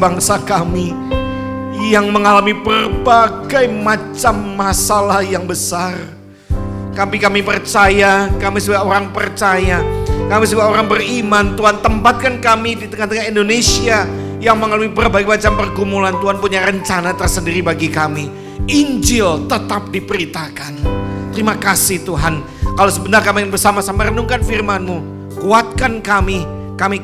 bangsa kami yang mengalami berbagai macam masalah yang besar. Kami percaya, kami sebagai orang percaya, kami sebagai orang beriman, Tuhan tempatkan kami di tengah-tengah Indonesia yang mengalami berbagai macam pergumulan. Tuhan punya rencana tersendiri bagi kami. Injil tetap diberitakan. Terima kasih Tuhan. Kalau sebentar kami bersama-sama renungkan firman-Mu, kuatkan kami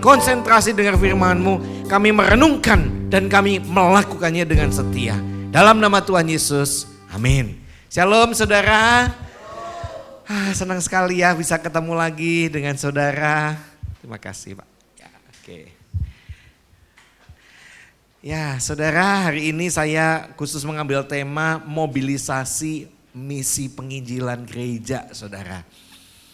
konsentrasi dengan firman-Mu, kami merenungkan dan kami melakukannya dengan setia. Dalam nama Tuhan Yesus, amin. Shalom saudara. Senang sekali ya bisa ketemu lagi dengan saudara. Terima kasih Pak. Ya, oke. Ya saudara, hari ini saya khusus mengambil tema mobilisasi misi penginjilan gereja saudara.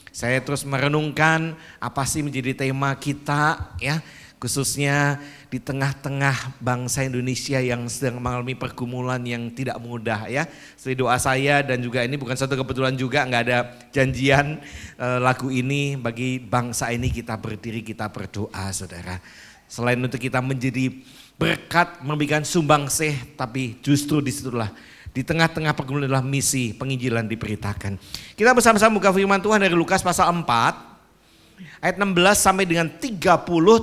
Saya terus merenungkan apa sih menjadi tema kita ya. Khususnya di tengah-tengah bangsa Indonesia yang sedang mengalami pergumulan yang tidak mudah ya. Seperti doa saya dan juga ini bukan satu kebetulan juga, nggak ada janjian lagu ini bagi bangsa ini kita berdiri, kita berdoa saudara. Selain untuk kita menjadi berkat, memberikan sumbangsih, tapi justru disitulah di tengah-tengah pergumulan adalah misi penginjilan diberitakan. Kita bersama-sama buka firman Tuhan dari Lukas pasal 4. Ayat 16 sampai dengan 30,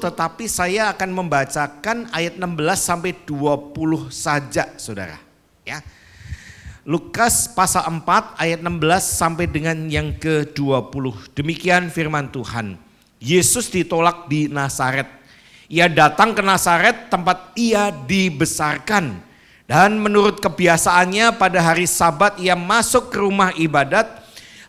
tetapi saya akan membacakan ayat 16 sampai 20 saja saudara. Ya. Lukas pasal 4 ayat 16 sampai dengan yang ke-20. Demikian firman Tuhan. Yesus ditolak di Nazaret. Ia datang ke Nazaret tempat ia dibesarkan. Dan menurut kebiasaannya pada hari Sabat ia masuk ke rumah ibadat.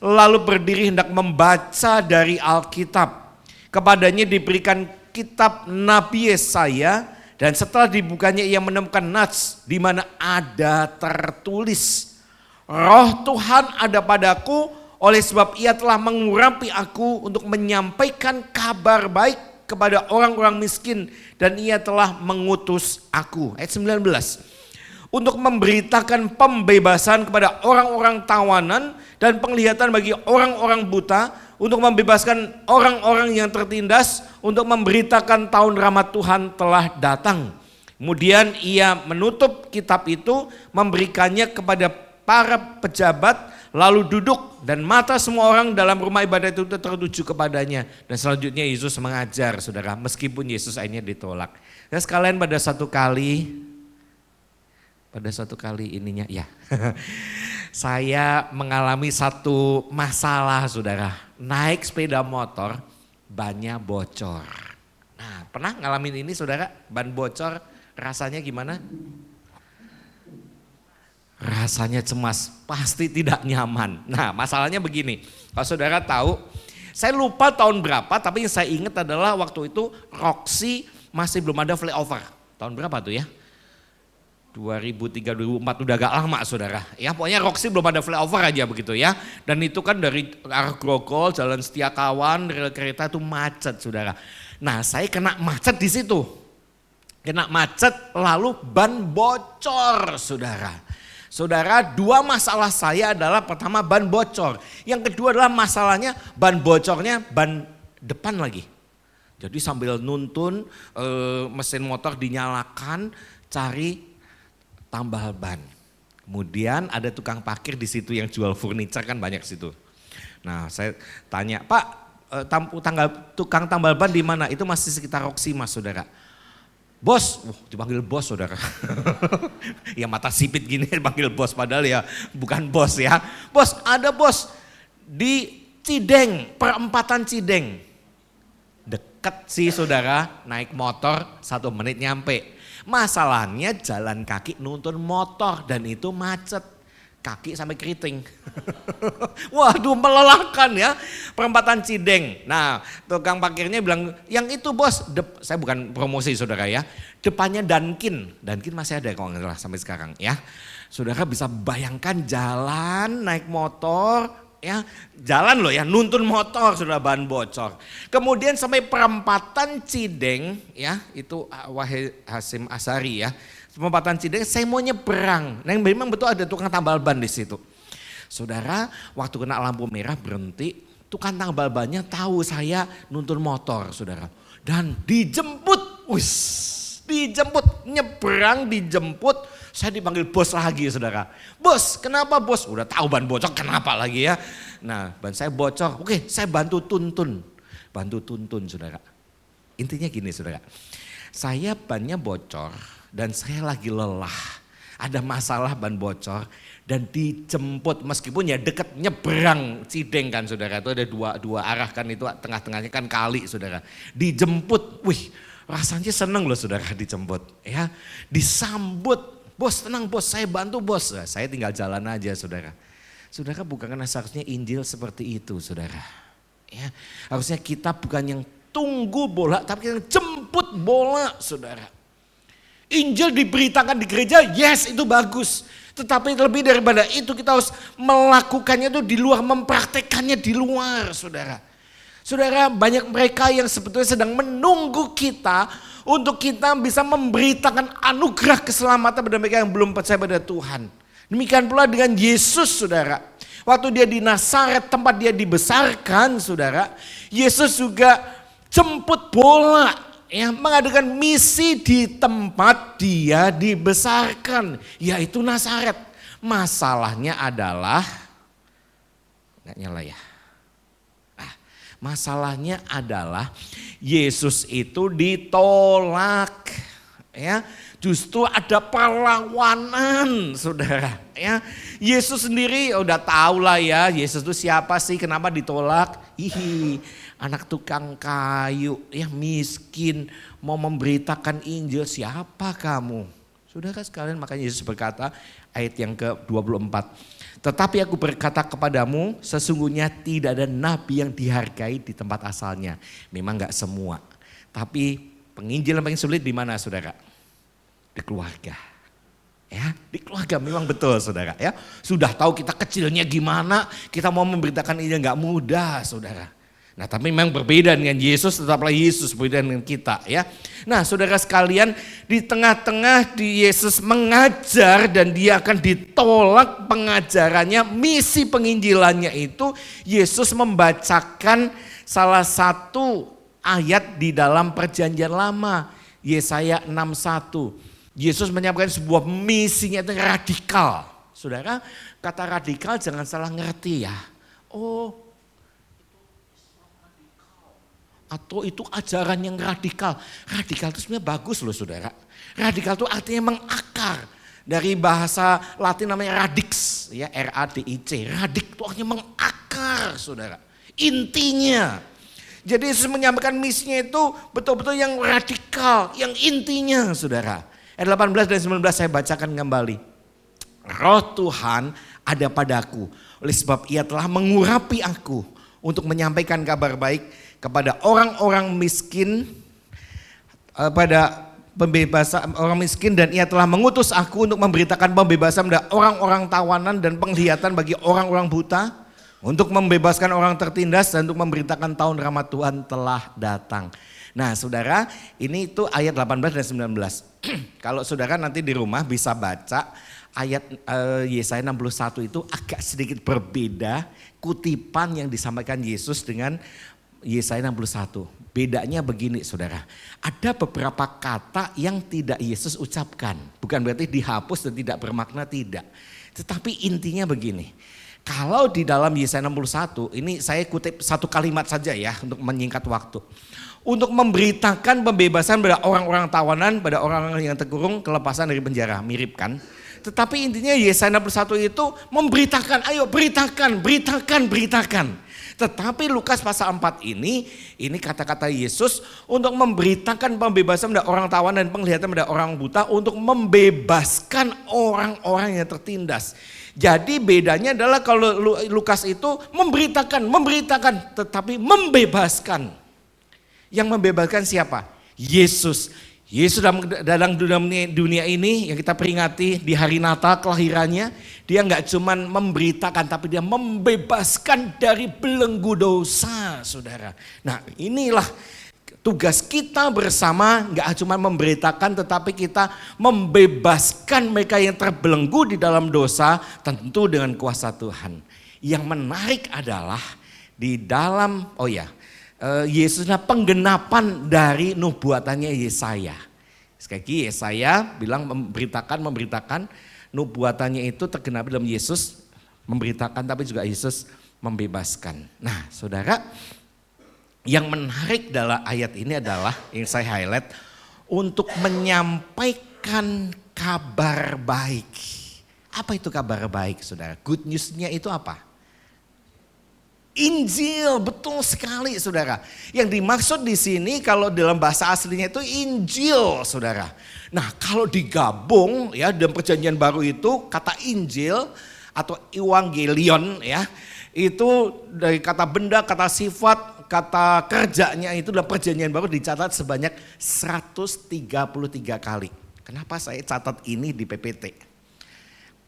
Lalu berdiri hendak membaca dari Alkitab. Kepadanya diberikan kitab Nabi Yesaya, dan setelah dibukanya ia menemukan nats di mana ada tertulis, Roh Tuhan ada padaku, oleh sebab ia telah mengurapi aku untuk menyampaikan kabar baik kepada orang-orang miskin, dan ia telah mengutus aku. Ayat 19. Untuk memberitakan pembebasan kepada orang-orang tawanan dan penglihatan bagi orang-orang buta, untuk membebaskan orang-orang yang tertindas, untuk memberitakan tahun rahmat Tuhan telah datang. Kemudian ia menutup kitab itu, memberikannya kepada para pejabat, lalu duduk dan mata semua orang dalam rumah ibadat itu tertuju kepadanya. Dan selanjutnya Yesus mengajar saudara, meskipun Yesus akhirnya ditolak. Dan sekalian pada satu kali ininya ya saya mengalami satu masalah saudara, naik sepeda motor bannya bocor. Nah pernah ngalamin ini saudara, ban bocor rasanya gimana? Rasanya cemas, pasti tidak nyaman. Nah masalahnya begini, kalau saudara tahu, saya lupa tahun berapa tapi yang saya ingat adalah waktu itu Roxy masih belum ada flyover. Tahun berapa tuh ya? 2003-2004 udah agak lama saudara. Ya pokoknya Roxy belum ada flyover aja begitu ya. Dan itu kan dari arah Grogol, Jalan Setiakawan, rel kereta itu macet saudara. Nah saya kena macet di situ. Kena macet lalu ban bocor saudara. Saudara, dua masalah saya adalah pertama ban bocor. Yang kedua adalah masalahnya ban bocornya ban depan lagi. Jadi sambil nuntun mesin motor dinyalakan cari tambal ban. Kemudian ada tukang parkir di situ yang jual furniture kan banyak situ. Nah saya tanya, Pak tukang tambal ban di mana? Itu masih sekitar Roxy mas saudara. Bos, dipanggil bos saudara. Ya mata sipit gini dipanggil bos padahal ya bukan bos ya. Bos ada bos di Cideng, perempatan Cideng. Deket sih saudara, naik motor 1 menit nyampe. Masalahnya jalan kaki nuntun motor dan itu macet. Kaki sampai keriting. Waduh melelahkan ya. Perempatan Cideng. Nah tukang parkirnya bilang yang itu bos. Saya bukan promosi saudara ya. Depannya Dunkin. Dunkin masih ada kalau nggak salah sampai sekarang ya. Saudara bisa bayangkan jalan naik motor. Ya, jalan loh ya, nuntun motor sudah ban bocor. Kemudian sampai perempatan Cideng ya, itu Wahid Hasim Asari ya. Perempatan Cideng saya mau nyebrang. Nah, memang betul ada tukang tambal ban di situ. Saudara, waktu kena lampu merah berhenti, tukang tambal bannya tahu saya nuntun motor, saudara. Dan dijemput, dijemput, nyebrang, dijemput. Saya dipanggil bos lagi saudara. Bos, kenapa bos? Udah tahu ban bocor, kenapa lagi ya? Nah, ban saya bocor, oke saya bantu tuntun. Bantu tuntun saudara. Intinya gini saudara, saya bannya bocor dan saya lagi lelah. Ada masalah ban bocor dan dijemput meskipun ya deket nyebrang Cideng kan saudara. Itu ada dua arah kan, itu tengah-tengahnya kan kali saudara. Dijemput, wih rasanya seneng loh saudara dijemput ya. Disambut, bos tenang bos saya bantu bos. Nah, saya tinggal jalan aja saudara. Saudara bukan seharusnya Injil seperti itu saudara. Ya, harusnya kita bukan yang tunggu bola tapi yang jemput bola saudara. Injil diberitakan di gereja, yes itu bagus. Tetapi lebih daripada itu kita harus melakukannya itu di luar, mempraktekannya di luar saudara. Saudara banyak mereka yang sebetulnya sedang menunggu kita untuk kita bisa memberitakan anugerah keselamatan pada mereka yang belum percaya pada Tuhan. Demikian pula dengan Yesus saudara. Waktu dia di Nazaret tempat dia dibesarkan saudara. Yesus juga jemput bola. Ya, mengadakan misi di tempat dia dibesarkan, yaitu Nazaret. Masalahnya adalah, nggak nyala ya. Masalahnya adalah Yesus itu ditolak, ya. Justru ada perlawanan, saudara. Ya, Yesus sendiri udah tahu lah ya, Yesus itu siapa sih, kenapa ditolak? Anak tukang kayu, ya miskin, mau memberitakan Injil, siapa kamu? Saudara sekalian, makanya Yesus berkata, ayat yang ke-24. Tetapi aku berkata kepadamu, sesungguhnya tidak ada nabi yang dihargai di tempat asalnya. Memang gak semua, tapi penginjil yang paling sulit di mana saudara? Di keluarga. Ya, di keluarga memang betul saudara ya. Sudah tahu kita kecilnya gimana, kita mau memberitakan ini gak mudah saudara. Nah tapi memang berbeda dengan Yesus, tetaplah Yesus berbeda dengan kita ya. Nah saudara sekalian, di tengah-tengah di Yesus mengajar dan dia akan ditolak pengajarannya, misi penginjilannya itu, Yesus membacakan salah satu ayat di dalam perjanjian lama, Yesaya 6:1. Yesus menyampaikan sebuah misinya itu radikal. Saudara, kata radikal jangan salah ngerti ya. Oh, atau itu ajaran yang radikal. Radikal itu sebenarnya bagus loh saudara. Radikal itu artinya mengakar. Dari bahasa Latin namanya radix, ya R-A-D-I-C. Radik itu artinya mengakar saudara. Intinya. Jadi Yesus menyampaikan misinya itu betul-betul yang radikal, yang intinya saudara. Ayat 18 dan 19 saya bacakan kembali. Roh Tuhan ada padaku, oleh sebab ia telah mengurapi aku untuk menyampaikan kabar baik kepada orang-orang miskin, pada pembebasan orang miskin, dan ia telah mengutus aku untuk memberitakan pembebasan pada orang-orang tawanan dan penglihatan bagi orang-orang buta, untuk membebaskan orang tertindas dan untuk memberitakan tahun rahmat Tuhan telah datang. Nah saudara, ini itu ayat 18 dan 19. Kalau saudara nanti di rumah bisa baca ayat Yesaya 61 itu agak sedikit berbeda kutipan yang disampaikan Yesus dengan Yesaya 61. Bedanya begini saudara, ada beberapa kata yang tidak Yesus ucapkan. Bukan berarti dihapus dan tidak bermakna, tidak. Tetapi intinya begini, kalau di dalam Yesaya 61, ini saya kutip satu kalimat saja ya untuk menyingkat waktu. Untuk memberitakan pembebasan pada orang-orang tawanan, pada orang-orang yang terkurung, kelepasan dari penjara, mirip kan? Tetapi intinya Yesaya 61 itu memberitakan, ayo beritakan, beritakan, beritakan. Tetapi Lukas pasal 4 ini kata-kata Yesus untuk memberitakan pembebasan pada orang tawanan dan penglihatan pada orang buta, untuk membebaskan orang-orang yang tertindas. Jadi bedanya adalah kalau Lukas itu memberitakan, tetapi membebaskan. Yang membebaskan siapa? Yesus. Yesus dalam dunia ini yang kita peringati di hari Natal kelahirannya, dia nggak cuma memberitakan tapi dia membebaskan dari belenggu dosa, saudara. Nah inilah tugas kita bersama, nggak cuma memberitakan tetapi kita membebaskan mereka yang terbelenggu di dalam dosa, tentu dengan kuasa Tuhan. Yang menarik adalah di dalam, Yesuslah penggenapan dari nubuatannya Yesaya. Sekali lagi Yesaya bilang memberitakan nubuatannya itu tergenapi dalam Yesus, memberitakan tapi juga Yesus membebaskan. Nah saudara, yang menarik dalam ayat ini adalah yang saya highlight untuk menyampaikan kabar baik. Apa itu kabar baik saudara? Good news-nya itu apa? Injil, betul sekali saudara. Yang dimaksud di sini kalau dalam bahasa aslinya itu Injil saudara. Nah kalau digabung ya dalam perjanjian baru itu kata Injil atau Evangelion ya. Itu dari kata benda, kata sifat, kata kerjanya itu dalam perjanjian baru dicatat sebanyak 133 kali. Kenapa saya catat ini di PPT?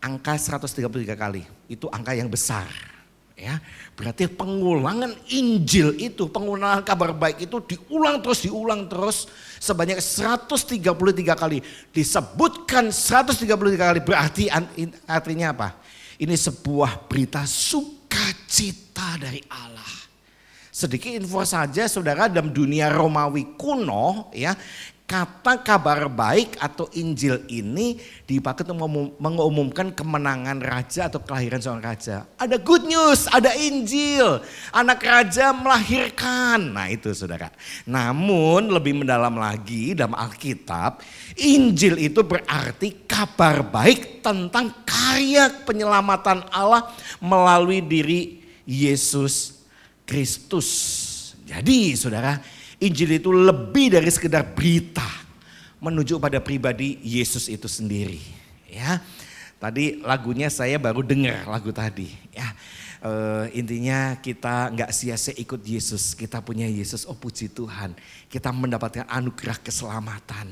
Angka 133 kali itu angka yang besar. Ya, berarti pengulangan Injil itu, pengulangan kabar baik itu diulang terus sebanyak 133 kali. Disebutkan 133 kali berarti artinya apa? Ini sebuah berita sukacita dari Allah. Sedikit info saja saudara, dalam dunia Romawi kuno ya, kata kabar baik atau Injil ini dipakai untuk mengumumkan kemenangan raja atau kelahiran seorang raja. Ada good news, ada Injil, anak raja melahirkan. Nah itu saudara. Namun lebih mendalam lagi dalam Alkitab, Injil itu berarti kabar baik tentang karya penyelamatan Allah melalui diri Yesus Kristus. Jadi saudara, Injil itu lebih dari sekedar berita menuju pada pribadi Yesus itu sendiri. Ya, tadi lagunya saya baru dengar lagu tadi. Ya, intinya kita nggak sia-sia ikut Yesus. Kita punya Yesus. Oh puji Tuhan, kita mendapatkan anugerah keselamatan.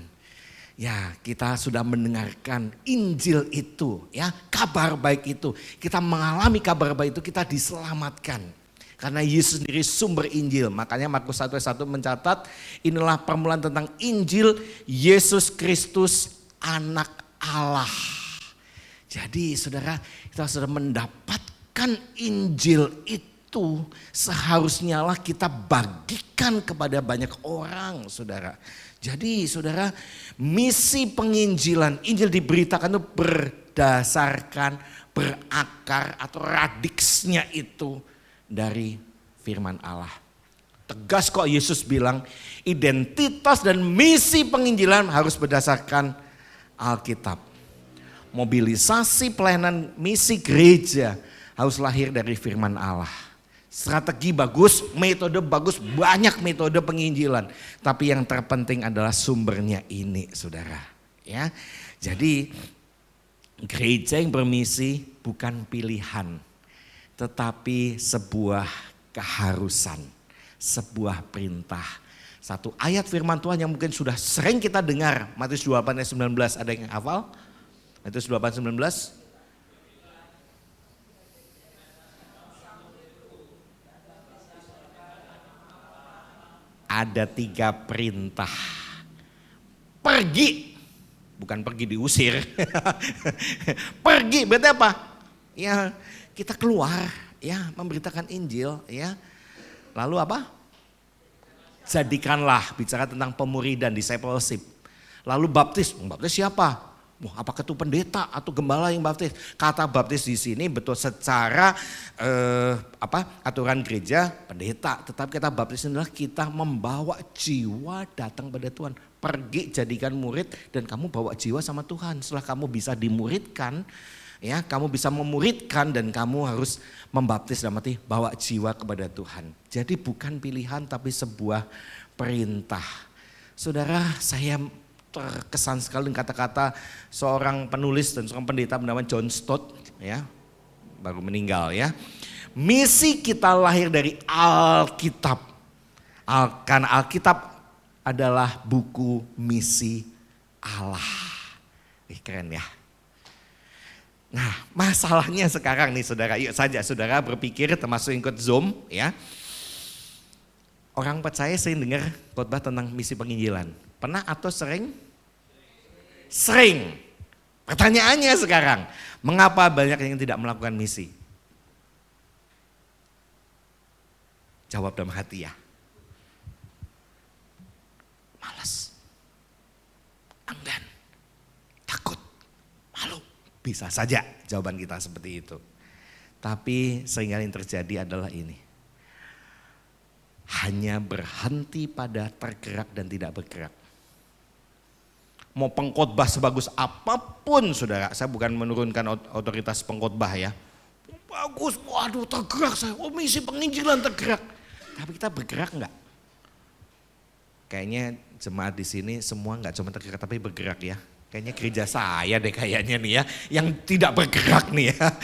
Ya, kita sudah mendengarkan Injil itu, ya kabar baik itu. Kita mengalami kabar baik itu, kita diselamatkan. Karena Yesus sendiri sumber Injil. Makanya Markus 1:1 mencatat inilah permulaan tentang Injil Yesus Kristus anak Allah. Jadi saudara, kita sudah mendapatkan Injil itu seharusnya lah kita bagikan kepada banyak orang saudara. Jadi saudara, misi penginjilan, Injil diberitakan itu berdasarkan berakar atau radiksnya itu dari firman Allah. Tegas kok Yesus bilang identitas dan misi penginjilan harus berdasarkan Alkitab. Mobilisasi pelayanan misi gereja harus lahir dari firman Allah. Strategi bagus, metode bagus, banyak metode penginjilan. Tapi yang terpenting adalah sumbernya ini saudara. Ya, jadi gereja yang bermisi bukan pilihan, tetapi sebuah keharusan, sebuah perintah. Satu ayat firman Tuhan yang mungkin sudah sering kita dengar, Matius 28 ayat 19, ada yang hafal? Matius 28 19. Ada 3 perintah. Pergi, bukan pergi diusir. Pergi berarti apa? Ya, kita keluar ya memberitakan Injil ya. Lalu apa? Jadikanlah, bicara tentang pemuridan, discipleship. Lalu baptis, baptis siapa? Wah, apakah itu pendeta atau gembala yang baptis? Kata baptis di sini betul secara aturan gereja pendeta, tetapi kata baptis adalah kita membawa jiwa datang pada Tuhan. Pergi jadikan murid dan kamu bawa jiwa sama Tuhan. Setelah kamu bisa dimuridkan, ya, kamu bisa memuridkan dan kamu harus membaptis dalam arti bawa jiwa kepada Tuhan. Jadi bukan pilihan tapi sebuah perintah. Saudara, saya terkesan sekali dengan kata-kata seorang penulis dan seorang pendeta bernama John Stott, ya, baru meninggal ya. Misi kita lahir dari Alkitab. Karena Alkitab adalah buku misi Allah. Keren ya. Nah, masalahnya sekarang nih saudara, yuk saja saudara berpikir termasuk ikut Zoom ya. Orang percaya sering dengar khotbah tentang misi penginjilan. Pernah atau sering? Sering. Pertanyaannya sekarang, mengapa banyak yang tidak melakukan misi? Jawab dalam hati ya. Malas. Enggan. Bisa saja jawaban kita seperti itu. Tapi seringkali yang terjadi adalah ini. Hanya berhenti pada tergerak dan tidak bergerak. Mau pengkhotbah sebagus apapun saudara, saya bukan menurunkan otoritas pengkhotbah ya. Bagus, waduh tergerak saya, misi penginjilan tergerak. Tapi kita bergerak enggak? Kayaknya jemaat di sini semua enggak cuma tergerak tapi bergerak ya. Kayaknya gereja saya deh kayaknya nih ya, yang tidak bergerak nih ya.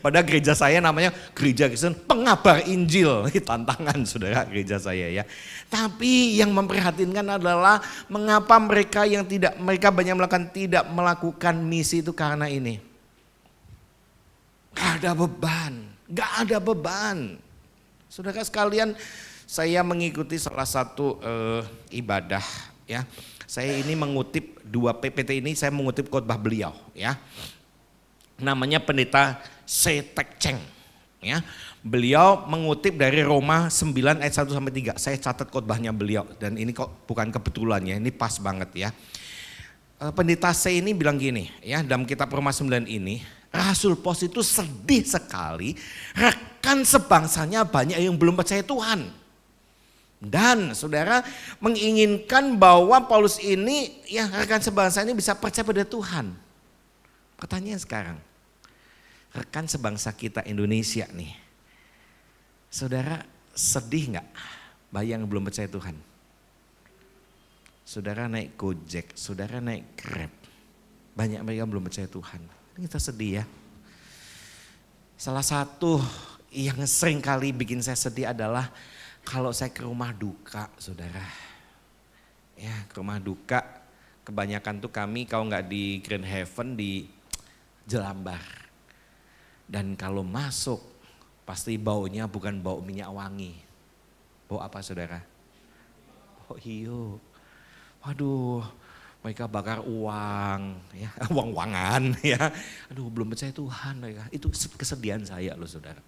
Padahal gereja saya namanya gereja Kristen pengabar Injil, tantangan saudara gereja saya ya. Tapi yang memprihatinkan adalah mengapa mereka banyak tidak melakukan misi itu karena ini. Gak ada beban. Saudara sekalian, saya mengikuti salah satu ibadah ya. Saya ini mengutip dua PPT ini, saya mengutip khotbah beliau ya. Namanya Pendeta Setek Cheng ya. Beliau mengutip dari Roma 9 ayat 1 sampai 3. Saya catat khotbahnya beliau dan ini kok bukan kebetulan ya, ini pas banget ya. Pendeta C ini bilang gini ya, dalam kitab Roma 9 ini, Rasul Paulus itu sedih sekali rekan sebangsanya banyak yang belum percaya Tuhan. Dan saudara menginginkan bahwa Paulus ini, ya rekan sebangsa ini bisa percaya pada Tuhan. Pertanyaan sekarang, rekan sebangsa kita Indonesia nih, saudara sedih gak bayang belum percaya Tuhan? Saudara naik Gojek, saudara naik Grab, banyak mereka belum percaya Tuhan. Kita sedih ya. Salah satu yang sering kali bikin saya sedih adalah kalau saya ke rumah duka saudara, ya ke rumah duka kebanyakan tuh kami kalau nggak di Grand Heaven di Jelambar. Dan kalau masuk pasti baunya bukan bau minyak wangi. Bau apa saudara? Bau hiu. Waduh, mereka bakar uang, ya uang-uangan ya. Aduh belum percaya Tuhan mereka. Itu kesedihan saya loh saudara.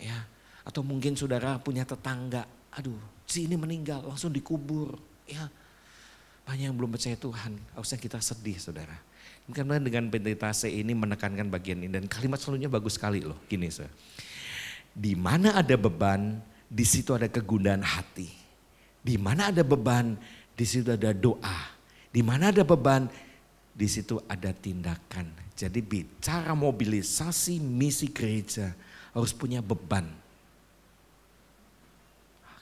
Ya. Atau mungkin saudara punya tetangga, aduh si ini meninggal langsung dikubur. Ya, banyak yang belum percaya Tuhan, harusnya kita sedih saudara. Karena dengan pendeta C ini menekankan bagian ini dan kalimat selanjutnya bagus sekali loh. Gini saudara, di mana ada beban, di situ ada kegundahan hati. Di mana ada beban, di situ ada doa. Di mana ada beban, di situ ada tindakan. Jadi bicara mobilisasi misi gereja harus punya beban.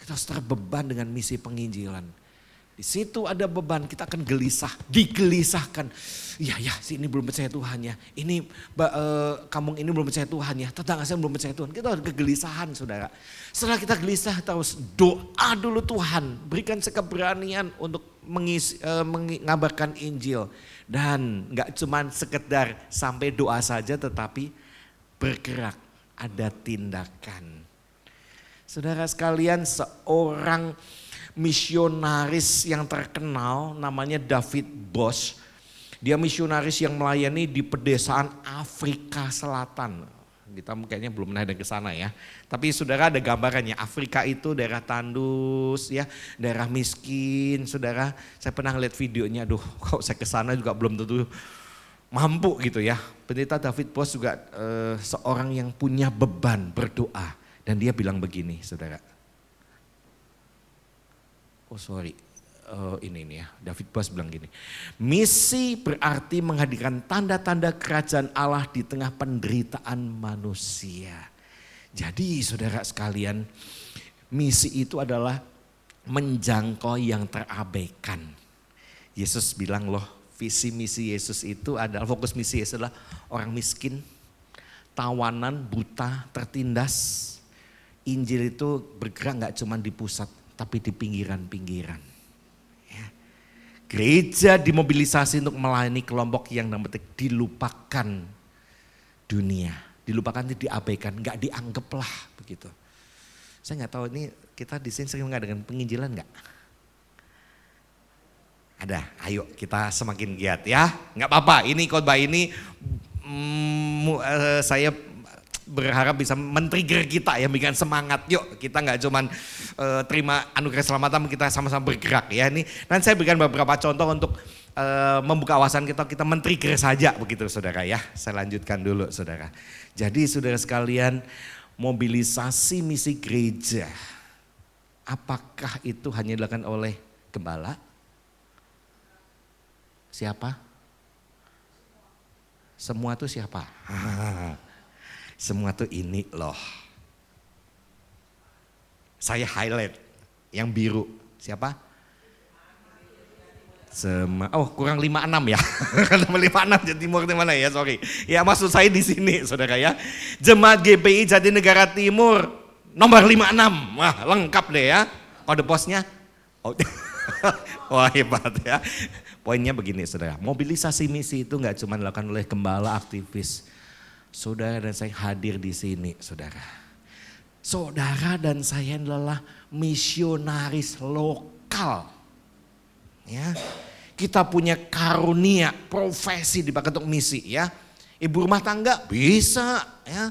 Kita harus terbeban dengan misi penginjilan. Di situ ada beban, kita akan digelisahkan. Iya ya, si ini belum percaya Tuhan ya. Ini kampung ini belum percaya Tuhan ya. Tetangga saya belum percaya Tuhan. Kita harus kegelisahan saudara. Setelah kita gelisah, kita harus doa dulu Tuhan. Berikan keberanian untuk mengabarkan Injil. Dan gak cuma sekedar sampai doa saja tetapi bergerak. Ada tindakan. Saudara sekalian, seorang misionaris yang terkenal namanya David Bosch. Dia misionaris yang melayani di pedesaan Afrika Selatan. Kita kayaknya belum pernah ada ke sana ya. Tapi saudara ada gambarannya, Afrika itu daerah tandus ya, daerah miskin. Saudara, saya pernah lihat videonya, aduh kalau saya ke sana juga belum tentu mampu gitu ya. Pendeta David Bosch juga seorang yang punya beban berdoa. Dan dia bilang begini saudara. Ini ya, David Bosch bilang gini. Misi berarti menghadirkan tanda-tanda kerajaan Allah di tengah penderitaan manusia. Jadi saudara sekalian, misi itu adalah menjangkau yang terabaikan. Yesus bilang loh, visi misi Yesus itu adalah, fokus misi Yesus adalah orang miskin, tawanan, buta, tertindas. Injil itu bergerak gak cuma di pusat tapi di pinggiran-pinggiran. Ya. Gereja dimobilisasi untuk melayani kelompok yang dilupakan dunia. Dilupakan itu diabaikan, gak dianggap lah begitu. Saya gak tahu ini kita di sini sering mengadakan penginjilan gak? Ada, ayo kita semakin giat ya. Gak apa-apa, ini khotbah ini saya berharap bisa men-trigger kita ya, bikin semangat. Yuk kita nggak cuman terima anugerah keselamatan, kita sama-sama bergerak ya. Ini nanti saya berikan beberapa contoh untuk membuka wawasan kita men-trigger saja begitu saudara ya. Saya lanjutkan dulu saudara. Jadi saudara sekalian, mobilisasi misi gereja, apakah itu hanya dilakukan oleh gembala? Siapa? Semua tuh siapa? Semua tuh ini loh. Saya highlight yang biru. Siapa? Kurang 56 ya. 56 Jawa Timur di mana ya? Sorry. Ya maksud saya di sini saudara ya. Jemaat GPI Jatinegara Timur nomor 56. Wah lengkap deh ya. Kode posnya. Oh. Wah hebat ya. Poinnya begini saudara. Mobilisasi misi itu nggak cuma dilakukan oleh gembala aktivis. Saudara dan saya hadir di sini saudara. Saudara dan saya adalah misionaris lokal. Ya, kita punya karunia, profesi dipakai untuk misi ya. Ibu rumah tangga bisa ya.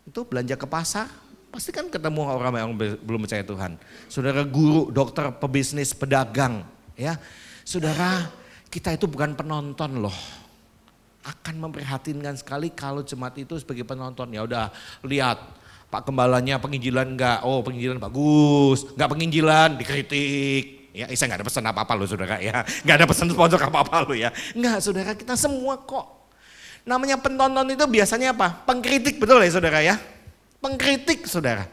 Itu belanja ke pasar, pasti kan ketemu orang yang belum percaya Tuhan. Saudara guru, dokter, pebisnis, pedagang ya. Saudara, kita itu bukan penonton loh. Akan memprihatinkan sekali kalau jemaat itu sebagai penonton. Ya udah lihat Pak Gembalanya penginjilan enggak, oh penginjilan bagus, enggak penginjilan dikritik. Ya, saya nggak ada pesan apa-apa loh saudara ya, nggak ada pesan sponsor apa-apa loh ya. Nggak saudara, kita semua kok. Namanya penonton itu biasanya apa? Pengkritik, betul ya saudara ya? Pengkritik saudara.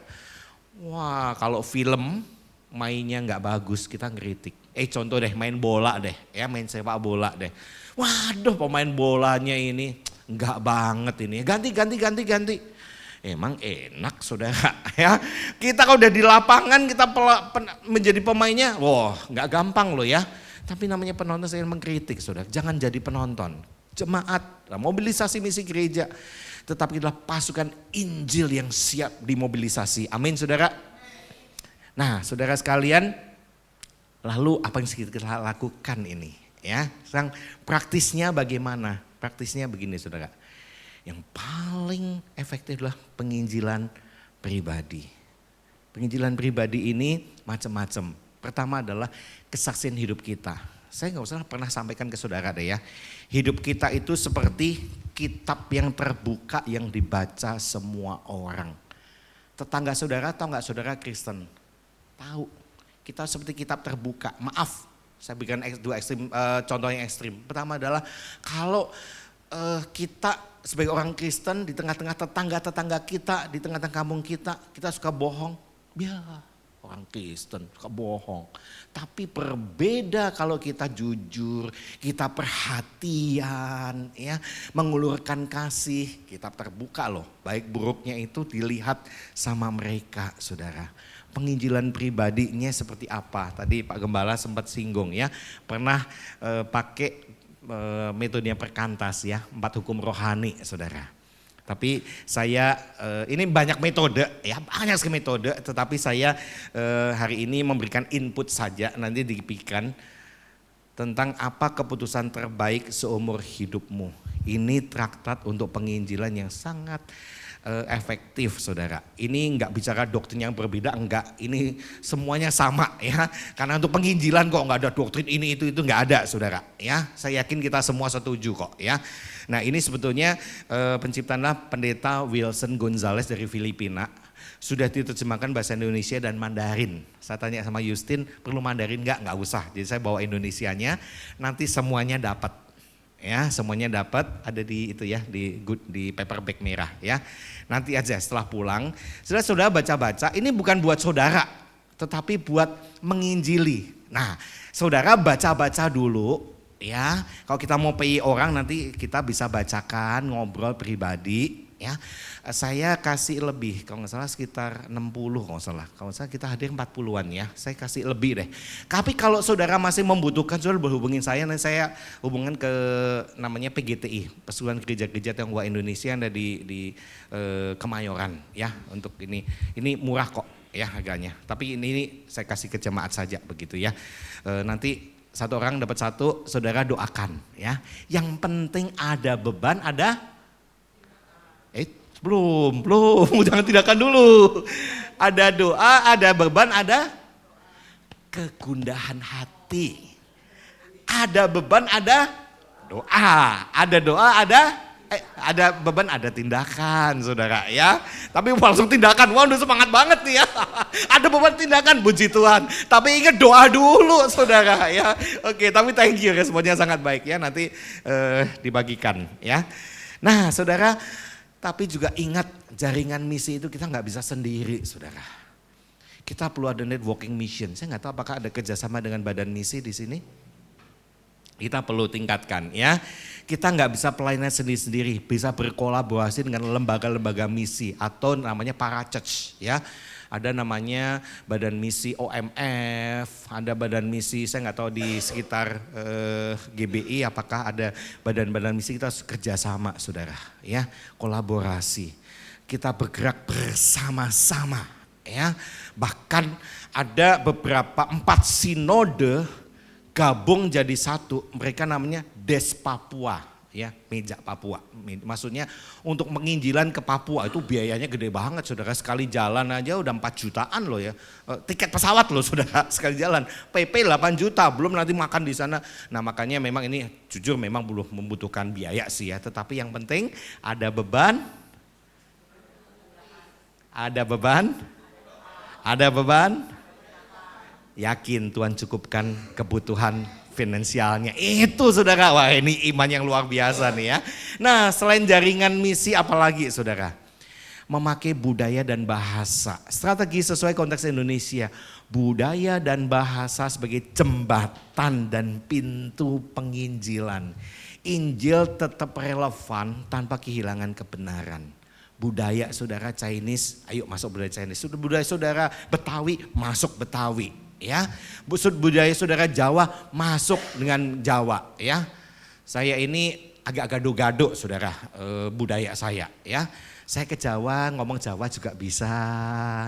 Wah kalau film mainnya nggak bagus kita ngeritik. Contoh deh main bola deh, ya main sepak bola deh. Waduh pemain bolanya ini nggak banget ini, ganti. Emang enak saudara ya. Kita kalau udah di lapangan kita menjadi pemainnya, wah nggak gampang loh ya. Tapi namanya penonton saya mengkritik saudara. Jangan jadi penonton. Jemaat, mobilisasi misi gereja. Tetapi adalah pasukan Injil yang siap dimobilisasi. Amin saudara. Nah saudara sekalian, lalu apa yang kita lakukan ini ya. Sekarang praktisnya bagaimana? Praktisnya begini saudara. Yang paling efektif adalah penginjilan pribadi. Penginjilan pribadi ini macam-macam. Pertama adalah kesaksian hidup kita. Saya nggak usah pernah sampaikan ke saudara deh ya. Hidup kita itu seperti kitab yang terbuka yang dibaca semua orang. Tetangga saudara tahu nggak saudara Kristen? Tahu. Kita seperti kitab terbuka. Maaf, saya berikan contoh yang ekstrim. Pertama adalah kalau kita sebagai orang Kristen di tengah-tengah tetangga kita, di tengah-tengah kampung kita suka bohong. Ya orang Kristen suka bohong. Tapi berbeda kalau kita jujur, kita perhatian, ya, mengulurkan kasih, kitab terbuka loh. Baik buruknya itu dilihat sama mereka saudara. Penginjilan pribadinya seperti apa? Tadi Pak Gembala sempat singgung ya, pernah pakai metode perkantas ya, 4 hukum rohani saudara. Tapi saya ini banyak metode ya, banyak sekali metode, tetapi saya hari ini memberikan input saja, nanti dipikirkan tentang apa keputusan terbaik seumur hidupmu. Ini traktat untuk penginjilan yang sangat efektif saudara. Ini enggak bicara doktrin yang berbeda, enggak. Ini semuanya sama ya. Karena untuk penginjilan kok enggak ada doktrin ini itu enggak ada saudara ya. Saya yakin kita semua setuju kok ya. Nah ini sebetulnya penciptaannya pendeta Wilson Gonzalez dari Filipina. Sudah diterjemahkan bahasa Indonesia dan Mandarin. Saya tanya sama Justin, perlu Mandarin enggak usah. Jadi saya bawa Indonesianya, nanti semuanya dapat. Ya, semuanya dapat, ada di itu ya, di paperback merah ya. Nanti aja setelah pulang, saudara baca-baca, ini bukan buat saudara, tetapi buat menginjili. Nah, saudara baca-baca dulu ya. Kalau kita mau PI orang nanti kita bisa bacakan, ngobrol pribadi ya. Saya kasih lebih, kalau nggak salah sekitar 60 kalau nggak salah. Kalau salah kita hadir 40-an ya, saya kasih lebih deh. Tapi kalau saudara masih membutuhkan, saudara berhubungin saya, nanti saya hubungan ke namanya PGTI, Persatuan Gereja-Gereja Tionghoa Indonesia yang ada di Kemayoran ya. Untuk ini murah kok ya harganya. Tapi ini saya kasih ke jemaat saja begitu ya. Nanti satu orang dapat satu, saudara doakan ya. Yang penting ada beban, ada Belum, jangan tindakan dulu. Ada doa, ada beban, ada kegundahan hati. Ada beban, ada doa. Ada doa, ada beban, ada tindakan, saudara ya. Tapi langsung tindakan, wah udah semangat banget nih ya. Ada beban, tindakan, puji Tuhan. Tapi ingat doa dulu, saudara ya. Oke, tapi thank you, responnya sangat baik ya. Nanti dibagikan ya. Nah, saudara, tapi juga ingat jaringan misi itu kita nggak bisa sendiri, saudara. Kita perlu ada networking mission. Saya nggak tahu apakah ada kerjasama dengan badan misi di sini. Kita perlu tingkatkan ya. Kita nggak bisa pelayanan sendiri-sendiri, bisa berkolaborasi dengan lembaga-lembaga misi atau namanya para church ya. Ada namanya badan misi OMF, ada badan misi saya nggak tahu di sekitar GBI apakah ada badan-badan misi, kita kerjasama saudara ya, kolaborasi. Kita bergerak bersama-sama ya. Bahkan ada beberapa 4 sinode gabung jadi satu, mereka namanya Des Papua ya, meja Papua. Maksudnya untuk penginjilan ke Papua itu biayanya gede banget saudara, sekali jalan aja udah 4 jutaan loh ya. Tiket pesawat loh saudara, sekali jalan. PP 8 juta, belum nanti makan di sana. Nah makanya memang ini jujur memang belum membutuhkan biaya sih ya, tetapi yang penting ada beban. Ada beban. Ada beban. Yakin Tuhan cukupkan kebutuhan finansialnya. Itu saudara, wah ini iman yang luar biasa nih ya. Nah selain jaringan misi apalagi saudara? Memakai budaya dan bahasa. Strategi sesuai konteks Indonesia. Budaya dan bahasa sebagai jembatan dan pintu penginjilan. Injil tetap relevan tanpa kehilangan kebenaran. Budaya saudara Chinese, ayo masuk budaya Chinese. Budaya saudara Betawi, masuk Betawi. Ya, budaya saudara Jawa masuk dengan Jawa ya. Saya ini agak gado-gado saudara budaya saya ya. Saya ke Jawa, ngomong Jawa juga bisa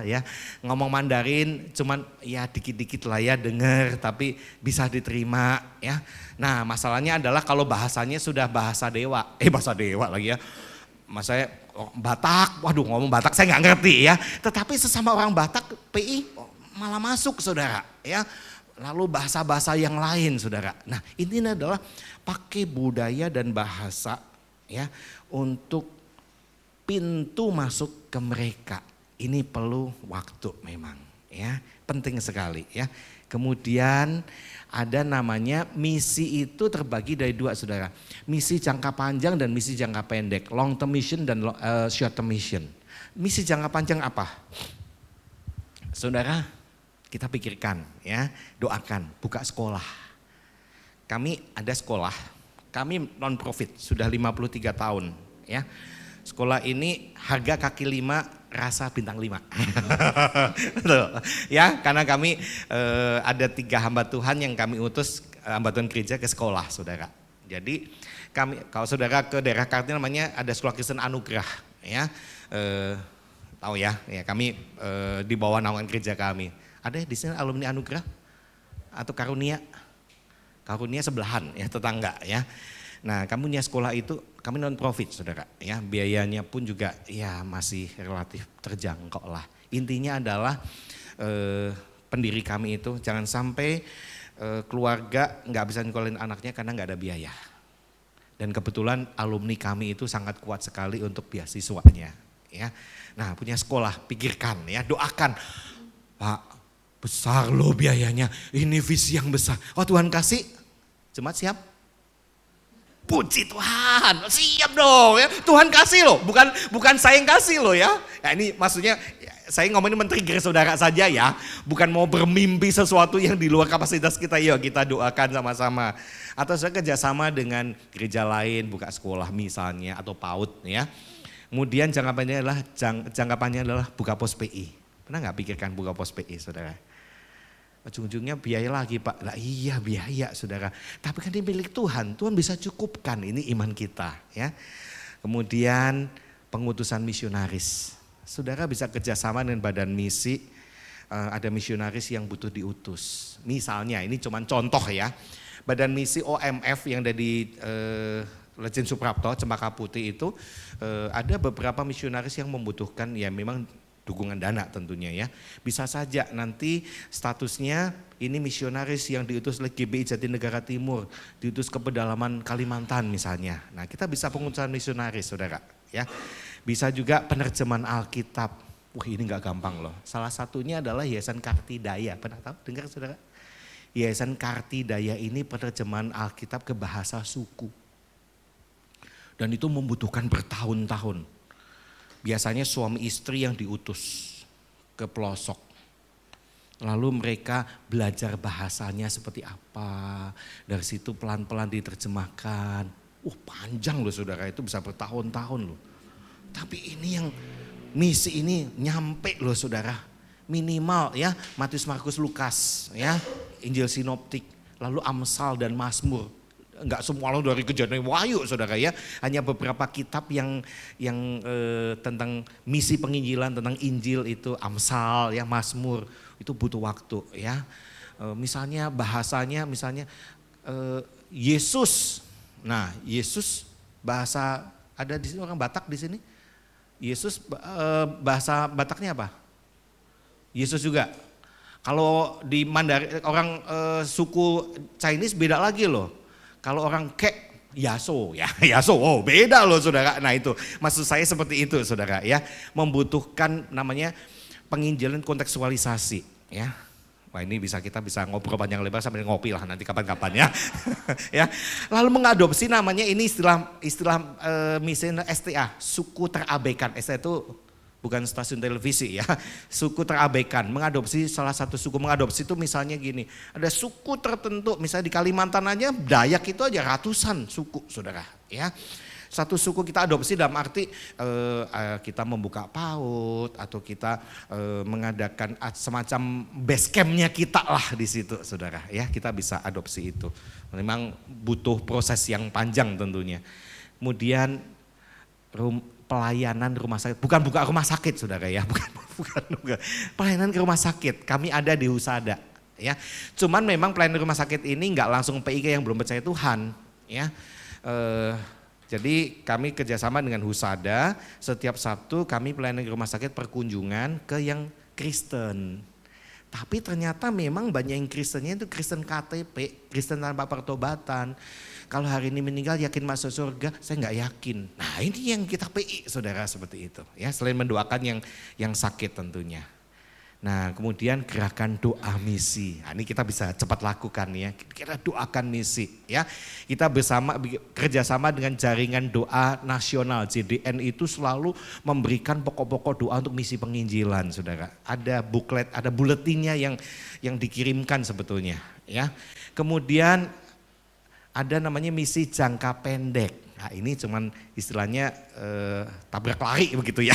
ya. Ngomong Mandarin cuman ya dikit-dikit lah ya denger, tapi bisa diterima ya. Nah masalahnya adalah kalau bahasanya sudah bahasa dewa, bahasa dewa lagi ya. Mas saya Batak, waduh ngomong Batak saya nggak ngerti ya. Tetapi sesama orang Batak PI malah masuk saudara ya. Lalu bahasa-bahasa yang lain saudara. Nah ini adalah pakai budaya dan bahasa ya untuk pintu masuk ke mereka. Ini perlu waktu memang ya, penting sekali ya. Kemudian ada namanya misi itu terbagi dari 2 saudara. Misi jangka panjang dan misi jangka pendek. Long term mission dan short term mission. Misi jangka panjang apa? Saudara, kita pikirkan ya, doakan, buka sekolah. Kami ada sekolah, kami non profit sudah 53 tahun ya. Sekolah ini harga kaki 5, rasa bintang 5. Ya, karena kami ada 3 hamba Tuhan yang kami utus hamba Tuhan gereja ke sekolah saudara. Jadi kami, kalau saudara ke daerah Kartini namanya ada sekolah Kristen Anugerah ya. Tahu ya, kami di bawah naungan gereja kami. Ada di sini alumni Anugerah atau Karunia? Karunia sebelahan ya, tetangga ya. Nah, kami punya sekolah itu kami non profit saudara ya. Biayanya pun juga ya masih relatif terjangkau lah. Intinya adalah pendiri kami itu jangan sampai keluarga nggak bisa nyekolin anaknya karena nggak ada biaya. Dan kebetulan alumni kami itu sangat kuat sekali untuk beasiswanya ya. Nah, punya sekolah, pikirkan ya, doakan. Pak, besar loh biayanya, ini visi yang besar. Oh Tuhan kasih, jemaat siap? Puji Tuhan, siap dong ya. Tuhan kasih loh, bukan saya yang kasih loh ya. Ya ini maksudnya saya ngomongin men-trigger saudara saja ya. Bukan mau bermimpi sesuatu yang di luar kapasitas kita, yuk kita doakan sama-sama. Atau saya kerjasama dengan gereja lain, buka sekolah misalnya atau PAUD ya. Kemudian jangka panjangnya adalah buka pos PI. Pernah nggak pikirkan buka pos PI saudara? Ujung-ujungnya biaya lagi Pak. Lah iya biaya saudara. Tapi kan ini milik Tuhan. Tuhan bisa cukupkan, ini iman kita ya. Kemudian pengutusan misionaris. Saudara bisa kerjasama dengan badan misi. Ada misionaris yang butuh diutus. Misalnya ini cuma contoh ya. Badan misi OMF yang ada di Legend Suprapto, Cempaka Putih itu ada beberapa misionaris yang membutuhkan ya memang dukungan dana tentunya ya. Bisa saja nanti statusnya ini misionaris yang diutus oleh GBI Jatinegara Timur, diutus ke pedalaman Kalimantan misalnya. Nah kita bisa pengutusan misionaris saudara ya. Bisa juga penerjemahan Alkitab. Wah ini nggak gampang loh. Salah satunya adalah Yayasan Kartidaya. Pernah tahu dengar saudara? Yayasan Kartidaya ini penerjemahan Alkitab ke bahasa suku. Dan itu membutuhkan bertahun-tahun. Biasanya suami istri yang diutus ke pelosok. Lalu mereka belajar bahasanya seperti apa. Dari situ pelan-pelan diterjemahkan. Panjang loh saudara, itu bisa bertahun-tahun loh. Tapi ini yang misi ini nyampe loh saudara. Minimal ya Matius, Markus, Lukas ya. Injil Sinoptik. Lalu Amsal dan Mazmur. Enggak semua lo dari Kejadian Wahyu saudara ya, hanya beberapa kitab yang tentang misi penginjilan, tentang Injil itu Amsal ya, Mazmur itu butuh waktu ya. Misalnya bahasanya Yesus. Nah, Yesus bahasa ada di sini orang Batak di sini. Yesus bahasa Bataknya apa? Yesus juga. Kalau di Mandarin orang suku Chinese beda lagi loh. Kalau orang kek Yaso ya, Yaso, beda loh saudara. Nah itu maksud saya seperti itu saudara ya, membutuhkan namanya penginjilan kontekstualisasi ya. Wah ini kita bisa ngobrol panjang lebar sambil ngopi lah nanti kapan-kapan ya. Ya. Lalu mengadopsi namanya ini istilah misalnya STA, suku terabaikan. STA itu bukan stasiun televisi ya, suku terabaikan, mengadopsi salah satu suku, mengadopsi itu misalnya gini, ada suku tertentu, misalnya di Kalimantan aja Dayak itu aja ratusan suku saudara ya. Satu suku kita adopsi dalam arti kita membuka PAUD atau kita mengadakan semacam base campnya kita lah di situ saudara ya, kita bisa adopsi itu. Memang butuh proses yang panjang tentunya. Kemudian pelayanan rumah sakit, bukan buka rumah sakit saudara ya, bukan. Pelayanan ke rumah sakit, kami ada di Husada ya. Cuman memang pelayanan rumah sakit ini nggak langsung PIK yang belum percaya Tuhan ya. Jadi kami kerjasama dengan Husada, setiap Sabtu kami pelayanan ke rumah sakit perkunjungan ke yang Kristen. Tapi ternyata memang banyak yang Kristennya itu Kristen KTP, Kristen tanpa pertobatan. Kalau hari ini meninggal yakin masuk surga, saya nggak yakin. Nah ini yang kita PI saudara seperti itu ya, selain mendoakan yang sakit tentunya. Nah kemudian gerakan doa misi, nah, ini kita bisa cepat lakukan ya, kita doakan misi ya. Kita kerjasama dengan jaringan doa nasional, JDN itu selalu memberikan pokok-pokok doa untuk misi penginjilan saudara. Ada buklet, ada buletinnya yang dikirimkan sebetulnya ya. Kemudian ada namanya misi jangka pendek. Nah ini cuman istilahnya tabrak lari begitu ya.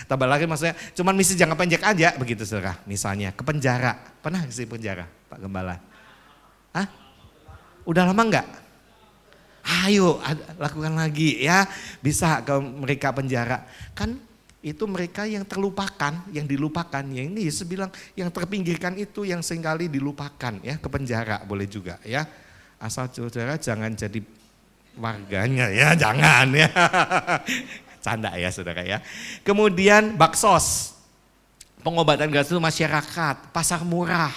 Tabrak lari maksudnya cuman misi jangka pendek aja begitu saudara. Misalnya ke penjara, pernah ke penjara Pak Gembala? Hah? Udah lama enggak? Ayo lakukan lagi ya, bisa ke mereka penjara. Kan itu mereka yang terlupakan, yang dilupakan. Yang ini Yesus bilang yang terpinggirkan itu yang seringkali dilupakan ya, ke penjara boleh juga ya. Asal saudara jangan jadi warganya ya, jangan ya. Canda ya saudara ya. Kemudian baksos, pengobatan gratis masyarakat, pasar murah.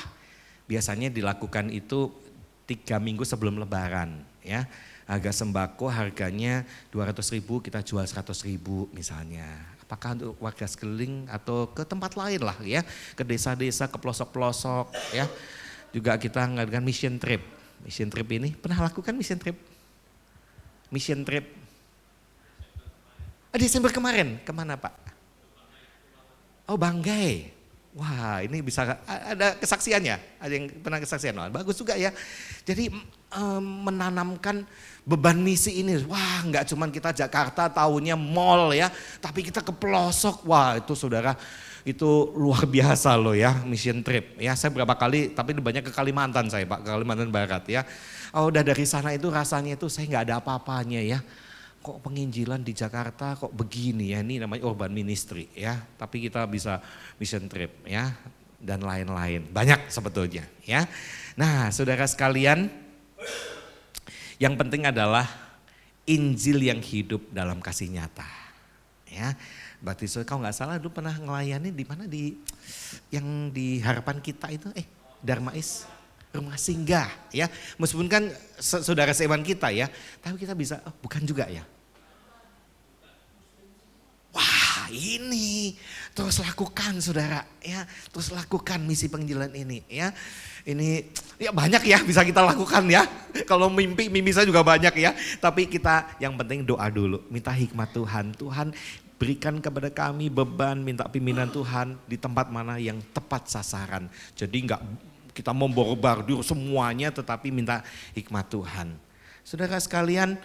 Biasanya dilakukan itu 3 minggu sebelum lebaran ya. Harga sembako harganya 200.000 kita jual 100.000 misalnya. Apakah untuk warga sekeliling atau ke tempat lain lah ya. Ke desa-desa, ke pelosok-pelosok ya. Juga kita mengadakan mission trip. Mission trip ini, pernah lakukan mission trip? Mission trip. Desember kemarin, kemana Pak? Oh Banggai. Wah ini bisa, ada kesaksiannya? Ada yang pernah kesaksian? Bagus juga ya. Jadi menanamkan beban misi ini. Wah nggak cuman kita Jakarta tahunya mall ya. Tapi kita ke pelosok, wah itu saudara. Itu luar biasa loh ya, mission trip. Ya saya berapa kali, tapi banyak ke Kalimantan saya Pak, ke Kalimantan Barat ya. Oh udah dari sana itu rasanya itu saya nggak ada apa-apanya ya. Kok penginjilan di Jakarta kok begini ya, ini namanya urban ministry ya. Tapi kita bisa mission trip ya, dan lain-lain. Banyak sebetulnya ya. Nah saudara sekalian, yang penting adalah Injil yang hidup dalam kasih nyata. Ya, berarti kalau nggak salah dulu pernah ngelayani di mana yang di harapan kita itu Darmais rumah singgah ya. Meskipun kan saudara seiman kita ya, tapi kita bisa bukan juga ya. Wah ini terus lakukan saudara ya, terus lakukan misi penginjilan ini ya. Ini ya banyak ya bisa kita lakukan ya. Kalau mimpi saya juga banyak ya. Tapi kita yang penting doa dulu, minta hikmat Tuhan. Tuhan berikan kepada kami beban, minta pimpinan Tuhan di tempat mana yang tepat sasaran. Jadi enggak kita memborbardir semuanya tetapi minta hikmat Tuhan. Saudara sekalian,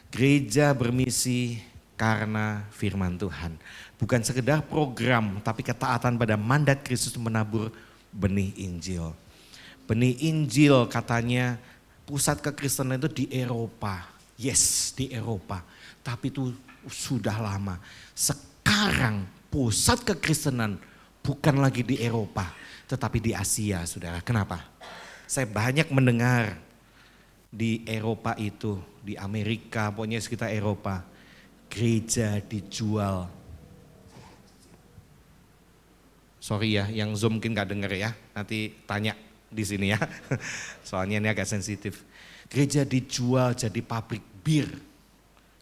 gereja bermisi karena firman Tuhan. Bukan sekedar program tapi ketaatan pada mandat Kristus menabur benih Injil. Benih Injil katanya pusat kekristenan itu di Eropa. Yes, di Eropa. Tapi itu sudah lama. Sekarang pusat kekristenan bukan lagi di Eropa, tetapi di Asia, saudara. Kenapa? Saya banyak mendengar di Eropa itu, di Amerika, pokoknya sekitar Eropa, gereja dijual. Sorry ya, yang Zoom mungkin gak denger ya, nanti tanya di sini ya. Soalnya ini agak sensitif. Gereja dijual jadi pabrik bir.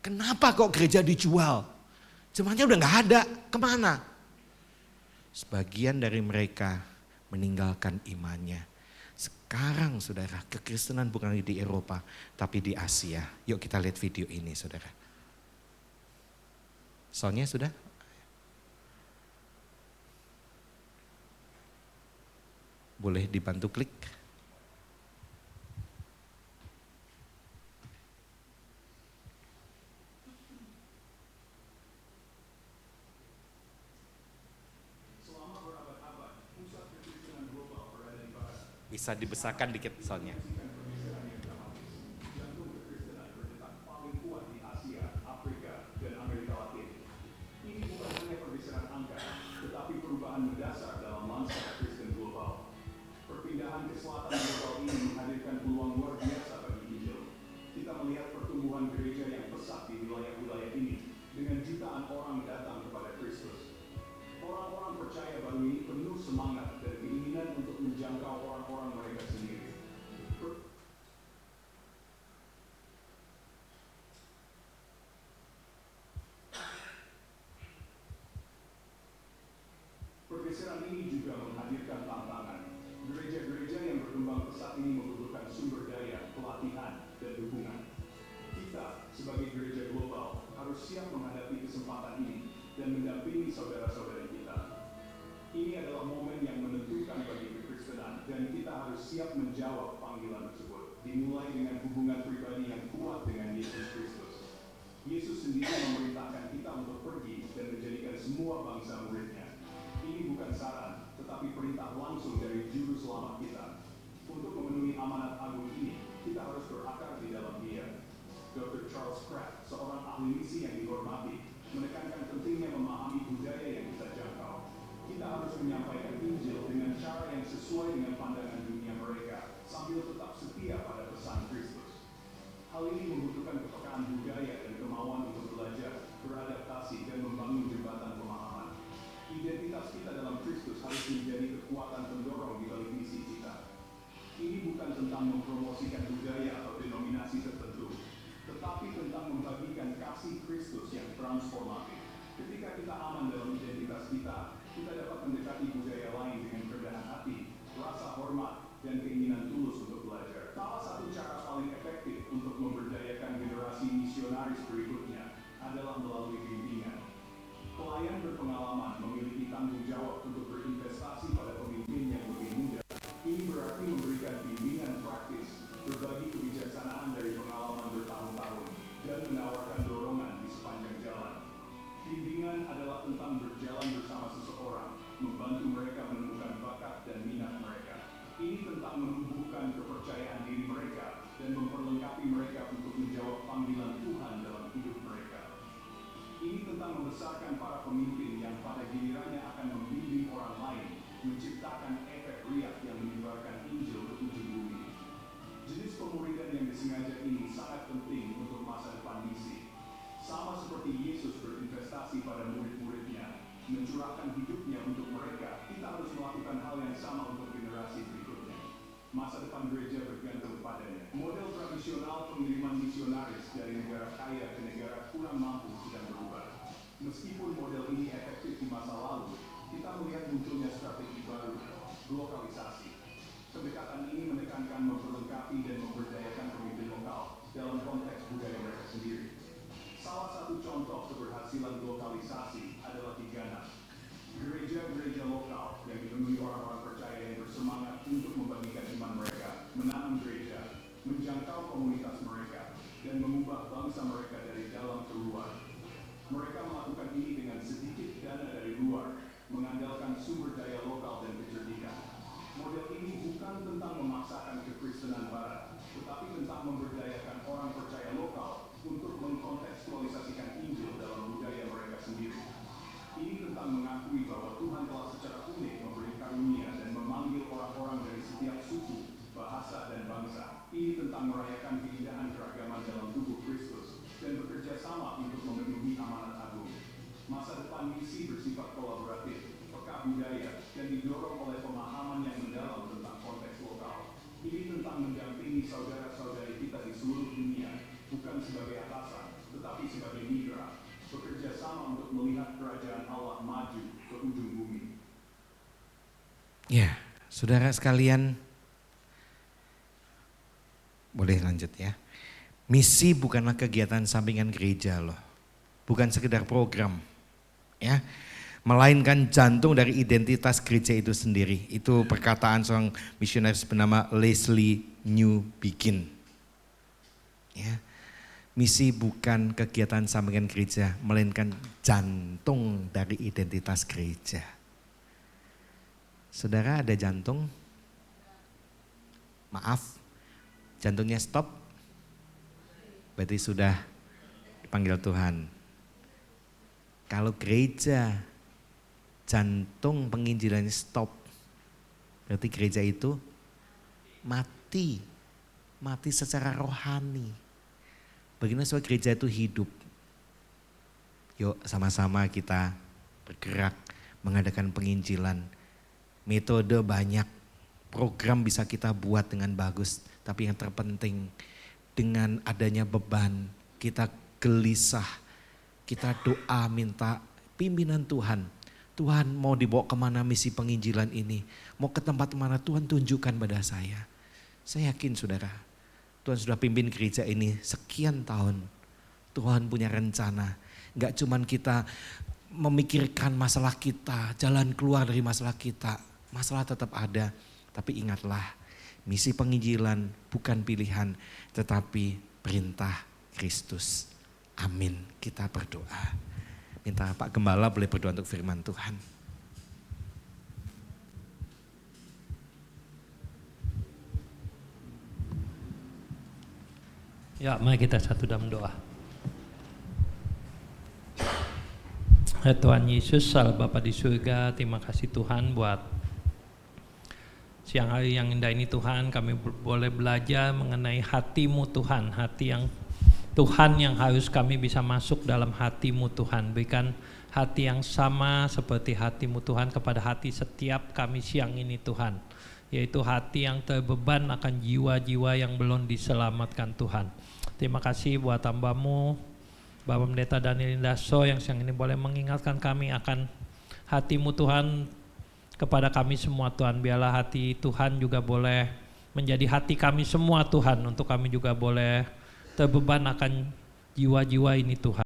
Kenapa kok gereja dijual? Jemaatnya udah gak ada, kemana? Sebagian dari mereka meninggalkan imannya. Sekarang saudara, kekristenan bukan di Eropa, tapi di Asia. Yuk kita lihat video ini saudara. Soalnya sudah? Boleh dibantu klik. Bisa dibesarkan dikit soalnya. Pergeseran ini juga menghadirkan tantangan. Gereja-gereja yang berkembang pesat ini membutuhkan sumber daya, pelatihan, dan dukungan. Kita sebagai gereja global harus siap menghadapi kesempatan ini dan mendampingi saudara-saudari kita. Ini adalah momen yang menentukan bagi kekristenan dan kita harus siap menjawab panggilan tersebut. Dimulai dengan hubungan pribadi yang kuat dengan Yesus Kristus. Yesus sendiri memerintahkan kita untuk pergi dan menjadikan semua bangsa muridnya. Ini bukan saran, tetapi perintah langsung dari Juru Selamat kita. Untuk memenuhi amanat agung ini, kita harus berakar di dalam Dia. Dr. Charles Kraft, seorang ahli misi yang dihormati, menekankan pentingnya memahami budaya yang kita jangkau. Kita harus menyampaikan Injil dengan cara yang sesuai dengan pandangan dunia mereka, sambil tetap setia pada pesan Kristus. Hal ini membutuhkan kepekaan budaya dan kemauan untuk belajar, beradaptasi, dan membangun jembatan pemahaman. Identitas kita dalam Kristus harus menjadi kekuatan pendorong di balik misi kita. Ini bukan tentang mempromosikan budaya atau denominasi tertentu, tetapi tentang membagikan kasih Kristus yang transformatif. Ketika kita aman dalam identitas kita, kita dapat mendekati budaya lain dengan kerendahan hati, rasa hormat, dan keinginan tulus untuk belajar. Salah satu cara paling efektif untuk memberdayakan generasi misionaris berikutnya adalah melalui bimbingan. Pelayan berpengalaman memiliki tanggung jawab untuk berinvestasi pada pemimpin yang lebih muda. Ini berarti memberikan bimbingan praktis, berbagi kebijaksanaan dari pengalaman bertahun-tahun, dan menawarkan dorongan di sepanjang jalan. Bimbingan adalah tentang berjalan bersama seseorang, membantu mereka menemukan bakat dan minat mereka. Ini tentang menumbuhkan kepercayaan diri mereka dan memperlengkapi mereka untuk menjawab panggilan Tuhan dalam hidup mereka. Ini tentang membesarkan para pemimpin yang pada gilirannya akan membimbing orang lain, menciptakan efek riak yang menyebarkan Injil ke ujung bumi. Jenis pemuridan yang disengaja ini sangat penting untuk masa depan misi. mencurahkan hidupnya untuk mereka, kita harus melakukan hal yang sama untuk generasi berikutnya. Masa depan gereja bergantung padanya. Model tradisional pengiriman misionaris dari negara kaya ke negara kurang mampu sedang berubah. Meskipun model ini efektif di masa lalu, kita melihat munculnya strategi baru, globalisasi. Pendekatan ini menekankan memperlengkapi dan memberdayakan pemimpin lokal dalam konteks budaya mereka sendiri. Salah satu contoh keberhasilan globalisasi adalah di Ghana. Gereja-gereja lokal yang dipenuhi orang-orang percaya yang bersemangat untuk membagikan iman mereka, menanam gereja, menjangkau komunitas mereka, dan mengubah bangsa mereka dari dalam ke luar. Mereka melakukan ini dengan sedikit dana dari luar, mengandalkan sumber daya lokal dan kecerdikan. Model ini bukan tentang memaksakan kekristenan barat, tetapi tentang memberdayakan orang percaya lokal untuk mengkontekstualisasikan Injil dalam budaya mereka sendiri. Ini tentang mengakui bahwa Tuhan telah secara unik memberi karunia dan memanggil orang-orang dari setiap suku, bahasa, dan bangsa. Ini tentang merayakan keindahan keragaman dalam tubuh Kristus dan bekerja sama untuk memenuhi amanat agung. Masa depan misi bersifat kolaboratif, peka budaya, dan didorong oleh pemahaman yang mendalam tentang konteks lokal. Ini tentang mendampingi saudara-saudari kita di seluruh dunia, bukan sebagai atasan, tetapi sebagai mitra, bekerja sama untuk melihat kerajaan Allah maju ke ujung bumi. Ya, saudara sekalian, boleh lanjut ya. Misi bukanlah kegiatan sampingan gereja loh, bukan sekedar program, ya, melainkan jantung dari identitas gereja itu sendiri. Itu perkataan seorang misionaris bernama Leslie Newbigin. Ya, misi bukan kegiatan sampingan gereja, melainkan jantung dari identitas gereja. Saudara ada jantung? Maaf, jantungnya stop? Berarti sudah dipanggil Tuhan. Kalau gereja jantung penginjilannya stop, berarti gereja itu mati secara rohani. Bagaimana supaya gereja itu hidup? Yuk sama-sama kita bergerak mengadakan penginjilan. Metode banyak, program bisa kita buat dengan bagus, tapi yang terpenting dengan adanya beban, kita gelisah, kita doa minta pimpinan Tuhan. Tuhan mau dibawa kemana misi penginjilan ini? Mau ke tempat mana Tuhan tunjukkan pada saya. Saya yakin saudara, Tuhan sudah pimpin gereja ini sekian tahun. Tuhan punya rencana. Gak cuman kita memikirkan masalah kita, jalan keluar dari masalah kita. Masalah tetap ada, tapi ingatlah misi penginjilan bukan pilihan, tetapi perintah Kristus. Amin. Kita berdoa. Minta Pak Gembala boleh berdoa untuk firman Tuhan. Ya, mari kita satu dalam doa. Ya Tuhan Yesus, Allah Bapa di surga, terima kasih Tuhan buat siang hari yang indah ini Tuhan. Kami boleh belajar mengenai hati-Mu Tuhan, hati yang Tuhan yang harus kami bisa masuk dalam hati-Mu Tuhan. Berikan hati yang sama seperti hati-Mu Tuhan kepada hati setiap kami siang ini Tuhan. Yaitu hati yang terbeban akan jiwa-jiwa yang belum diselamatkan Tuhan. Terima kasih buat hamba-Mu, Bapak Pendeta Daniel Indaso yang siang ini boleh mengingatkan kami akan hati-Mu Tuhan kepada kami semua Tuhan. Biarlah hati Tuhan juga boleh menjadi hati kami semua Tuhan. Untuk kami juga boleh terbeban akan jiwa-jiwa ini Tuhan.